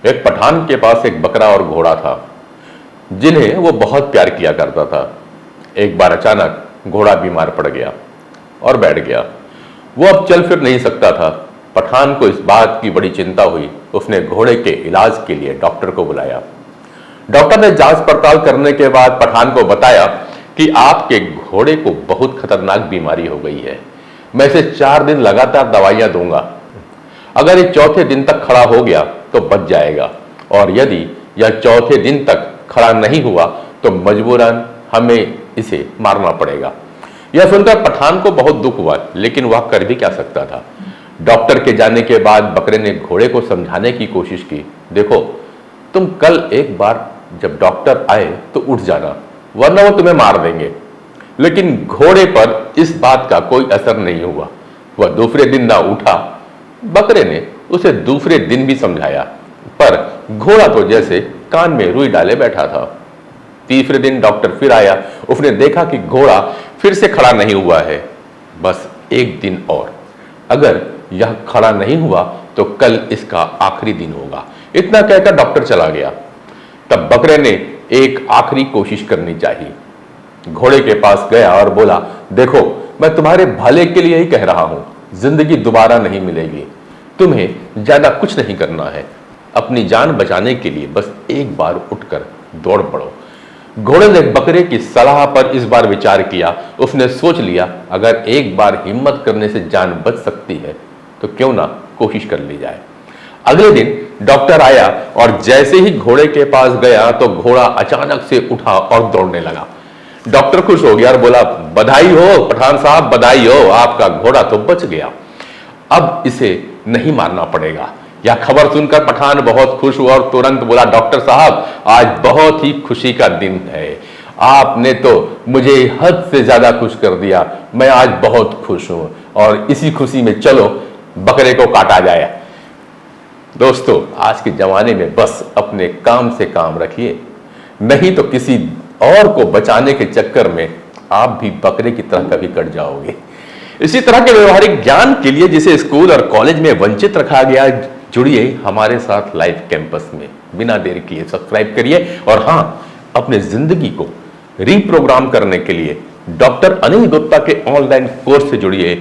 एक पठान के पास एक बकरा और घोड़ा था जिन्हें वो बहुत प्यार किया करता था। एक बार अचानक घोड़ा बीमार पड़ गया और बैठ गया। वो अब चल फिर नहीं सकता था। पठान को इस बात की बड़ी चिंता हुई। उसने घोड़े के इलाज के लिए डॉक्टर को बुलाया। डॉक्टर ने जांच पड़ताल करने के बाद पठान को बताया कि आपके घोड़े को बहुत खतरनाक बीमारी हो गई है। मैं इसे 4 दिन लगातार दवाइयां दूंगा। अगर ये चौथे दिन तक खड़ा हो गया तो बच जाएगा, और यदि यह चौथे दिन तक खड़ा नहीं हुआ तो मजबूरन हमें इसे मारना पड़ेगा। यह सुनकर पठान को बहुत दुख हुआ, लेकिन वह कर भी क्या सकता था। डॉक्टर के जाने के बाद बकरे ने घोड़े को समझाने की कोशिश की। देखो, तुम कल एक बार जब डॉक्टर आए तो उठ जाना, वरना वो तुम्हें मार देंगे। लेकिन घोड़े पर इस बात का कोई असर नहीं हुआ। वह दूसरे दिन ना उठा। बकरे ने उसे दूसरे दिन भी समझाया, पर घोड़ा तो जैसे कान में रुई डाले बैठा था। तीसरे दिन डॉक्टर फिर आया। उसने देखा कि घोड़ा फिर से खड़ा नहीं हुआ है। बस एक दिन और, अगर यह खड़ा नहीं हुआ तो कल इसका आखिरी दिन होगा। इतना कहकर डॉक्टर चला गया। तब बकरे ने एक आखिरी कोशिश करनी चाहिए। घोड़े के पास गया और बोला, देखो, मैं तुम्हारे भले के लिए ही कह रहा हूं। जिंदगी दोबारा नहीं मिलेगी। तुम्हें ज्यादा कुछ नहीं करना है। अपनी जान बचाने के लिए बस एक बार उठकर दौड़ पड़ो। घोड़े ने बकरे की सलाह पर इस बार विचार किया। उसने सोच लिया, अगर एक बार हिम्मत करने से जान बच सकती है तो क्यों ना कोशिश कर ली जाए। अगले दिन डॉक्टर आया और जैसे ही घोड़े के पास गया तो घोड़ा अचानक से उठा और दौड़ने लगा। डॉक्टर खुश हो गया और बोला, बधाई हो पठान साहब, बधाई हो, आपका घोड़ा तो बच गया। अब इसे नहीं मारना पड़ेगा। यह खबर सुनकर पठान बहुत खुश हुआ और तुरंत बोला, डॉक्टर साहब, आज बहुत ही खुशी का दिन है। आपने तो मुझे हद से ज्यादा खुश कर दिया। मैं आज बहुत खुश हूं और इसी खुशी में चलो बकरे को काटा जाए। दोस्तों, आज के जमाने में बस अपने काम से काम रखिए, नहीं तो किसी और को बचाने के चक्कर में आप भी बकरे की तरह कभी कट जाओगे। इसी तरह के व्यवहारिक ज्ञान के लिए जिसे स्कूल और कॉलेज में वंचित रखा गया, जुड़िए हमारे साथ लाइव कैंपस में। बिना देर किए सब्सक्राइब करिए और हां, अपने जिंदगी को रीप्रोग्राम करने के लिए डॉक्टर अनिल गुप्ता के ऑनलाइन कोर्स से जुड़िए।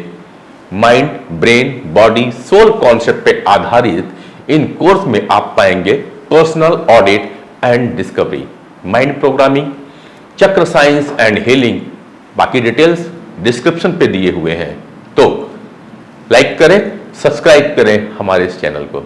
Mind, brain, body, soul concept पे आधारित इन कोर्स में आप पाएंगे personal audit and discovery, mind programming, chakra science and healing. बाकी डिटेल्स डिस्क्रिप्शन पे दिए हुए हैं। तो लाइक करें, सब्सक्राइब करें हमारे इस चैनल को।